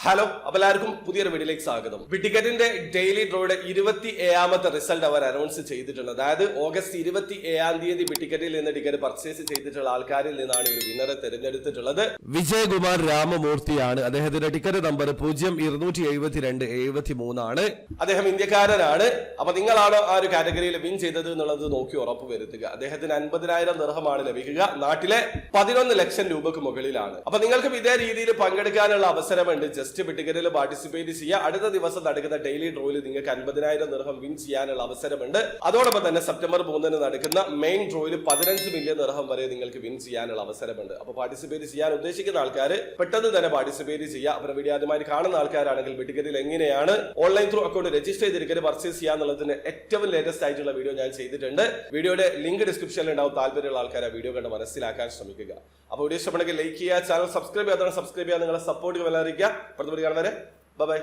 Hello, അപ്പോൾ എല്ലാവർക്കും പുതിയൊരു വീഡിയോയിലേക്ക് സ്വാഗതം. ടിക്കറ്റിന്റെ ഡെയിലി ഡ്രോയുടെ 27ാമത്തെ റിസൾട്ട് അവർ അനൗൺസ് ചെയ്തിട്ടുണ്ട്. അതായത് ഓഗസ്റ്റ് 27-ാം തീയതി ടിക്കറ്റിൽ നിന്ന് ടിക്കറ്റ് പർച്ചേസ് ചെയ്തിട്ടുള്ള ആൾക്കാരിൽ നിന്നാണ് ഒരു വിന്നറെ തിരഞ്ഞെടുത്തിട്ടുള്ളത്. വിജയകുമാർ രാമമൂർത്തിയാണ്. അദ്ദേഹത്തിന്റെ ടിക്കറ്റ് നമ്പർ 027273 ആണ്. അദ്ദേഹം ഇന്ത്യക്കാരനാണ്. അപ്പൊ നിങ്ങളാണോ ആ ഒരു കാറ്റഗറിയിൽ വിൻ ചെയ്തത് എന്നുള്ളത് നോക്കി ഉറപ്പ് വരുത്തുക. അദ്ദേഹത്തിന് 50,000 ദിർഹമാണ് ലഭിക്കുക. നാട്ടിലെ 11 ലക്ഷം രൂപക്ക് മുകളിലാണ്. അപ്പൊ നിങ്ങൾക്ക് ഇതേ രീതിയിൽ പങ്കെടുക്കാനുള്ള അവസരമുണ്ട്. ജസ്റ്റ് ടിക്കറ്റിൽ പാർട്ടിസിപ്പേറ്റ് ചെയ്യുക. അടുത്ത ദിവസം നടക്കുന്ന ഡെയിലി ഡ്രോയിൽ നിങ്ങൾക്ക് 50,000 ദിർഹം വിൻ ചെയ്യാനുള്ള അവസരമുണ്ട്. അതോടൊപ്പം തന്നെ സെപ്റ്റംബർ 3 നടക്കുന്ന മെയിൻ ഡ്രോയിൽ 15 മില്യൺ ദിർഹം വരെ നിങ്ങൾക്ക് വിൻ ചെയ്യാനുള്ള അവസരമുണ്ട്. അപ്പൊ പാർട്ടിസിപ്പേറ്റ് ചെയ്യാൻ ഉദ്ദേശിക്കുന്ന ആൾക്കാർ പെട്ടെന്ന് തന്നെ പാർട്ടിസിപ്പേറ്റ് ചെയ്യുക. അപ്പോൾ വീഡിയോ ആദ്യമായി കാണുന്ന ആൾക്കാരാണെങ്കിൽ ടിക്കറ്റിൽ എങ്ങനെയാണ് ഓൺലൈൻ ത്രൂ അക്കൗണ്ട് രജിസ്റ്റർ ചെയ്ത് ടിക്കറ്റ് പർച്ചേസ് ചെയ്യാന്നുള്ളതിന് ഏറ്റവും ലേറ്റസ്റ്റ് ആയിട്ടുള്ള വീഡിയോ ഞാൻ ചെയ്തിട്ടുണ്ട്. വീഡിയോയുടെ ലിങ്ക് ഡിസ്ക്രിപ്ഷനിൽ ഉണ്ടാവും. താല്പര്യമുള്ള ആൾക്കാർ ആ വീഡിയോ കണ്ട് മനസ്സിലാക്കാൻ ശ്രമിക്കുക. അപ്പോൾ വീഡിയോ ഇഷ്ടപ്പെടുന്നെങ്കിൽ ലൈക്ക് ചെയ്യുക, ചാനൽ സബ്സ്ക്രൈബ് ചെയ്യാതെ സബ്സ്ക്രൈബ് ചെയ്യാൻ നിങ്ങളെ സപ്പോർട്ട് അറിയിക്കുക. അടുത്ത വീഡിയോ കാണുന്നവരെ ബൈ.